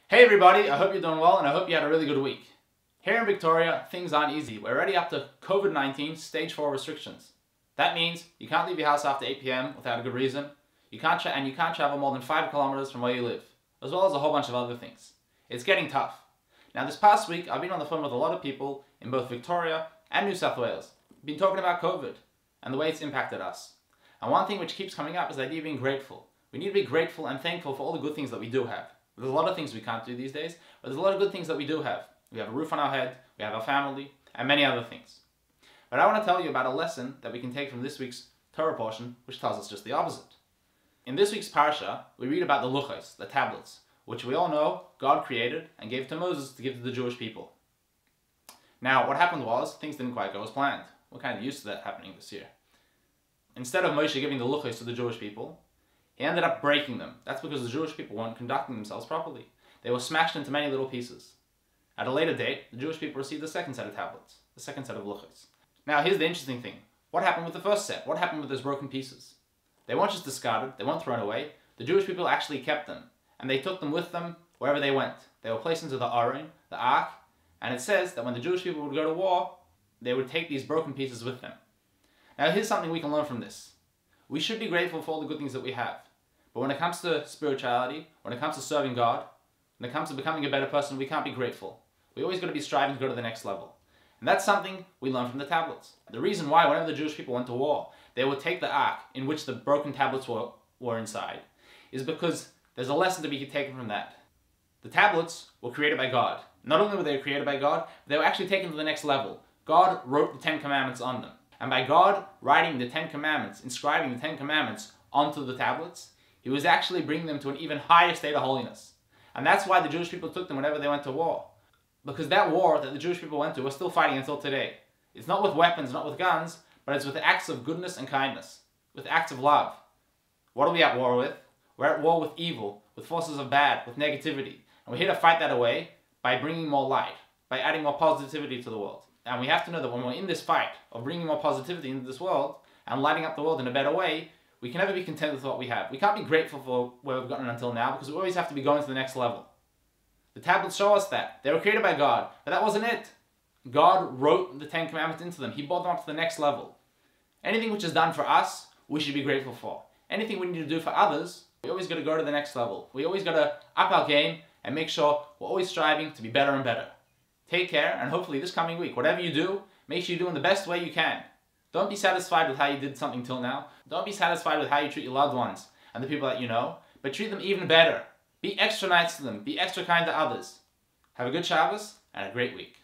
Hey everybody, I hope you're doing well and I hope you had a really good week. Here in Victoria, things aren't easy. We're already up to COVID-19 stage 4 restrictions. That means you can't leave your house after 8 p.m. without a good reason. You can't travel more than 5 kilometers from where you live, as well as a whole bunch of other things. It's getting tough. Now this past week, I've been on the phone with a lot of people in both Victoria and New South Wales. We've been talking about COVID and the way it's impacted us. And one thing which keeps coming up is the idea of being grateful. We need to be grateful and thankful for all the good things that we do have. There's a lot of things we can't do these days, but there's a lot of good things that we do have. We have a roof on our head, we have our family, and many other things. But I want to tell you about a lesson that we can take from this week's Torah portion, which tells us just the opposite. In this week's Parsha, we read about the luchos, the tablets, which we all know God created and gave to Moses to give to the Jewish people. Now, what happened was, things didn't quite go as planned. We're kind of used to that happening this year. Instead of Moshe giving the luchos to the Jewish people, he ended up breaking them. That's because the Jewish people weren't conducting themselves properly. They were smashed into many little pieces. At a later date, the Jewish people received the second set of tablets, the second set of luchos. Now here's the interesting thing. What happened with the first set? What happened with those broken pieces? They weren't just discarded, they weren't thrown away. The Jewish people actually kept them, and they took them with them wherever they went. They were placed into the Aron, the Ark, and it says that when the Jewish people would go to war, they would take these broken pieces with them. Now here's something we can learn from this. We should be grateful for all the good things that we have. But when it comes to spirituality, when it comes to serving God, when it comes to becoming a better person, we can't be grateful. We always got to be striving to go to the next level. And that's something we learn from the tablets. The reason why, whenever the Jewish people went to war, they would take the ark in which the broken tablets were inside, is because there's a lesson to be taken from that. The tablets were created by God. Not only were they created by God, but they were actually taken to the next level. God wrote the 10 Commandments on them. And by God writing the 10 Commandments, inscribing the 10 Commandments onto the tablets, He was actually bringing them to an even higher state of holiness. And that's why the Jewish people took them whenever they went to war. Because that war that the Jewish people went to, we're still fighting until today. It's not with weapons, not with guns, but it's with acts of goodness and kindness, with acts of love. What are we at war with? We're at war with evil, with forces of bad, with negativity. And we're here to fight that away by bringing more light, by adding more positivity to the world. And we have to know that when we're in this fight of bringing more positivity into this world and lighting up the world in a better way, we can never be content with what we have. We can't be grateful for where we've gotten until now because we always have to be going to the next level. The tablets show us that. They were created by God, but that wasn't it. God wrote the 10 Commandments into them. He brought them up to the next level. Anything which is done for us, we should be grateful for. Anything we need to do for others, we always got to go to the next level. We always got to up our game and make sure we're always striving to be better and better. Take care, and hopefully this coming week, whatever you do, make sure you do in the best way you can. Don't be satisfied with how you did something till now. Don't be satisfied with how you treat your loved ones and the people that you know, but treat them even better. Be extra nice to them. Be extra kind to others. Have a good Shabbos and a great week.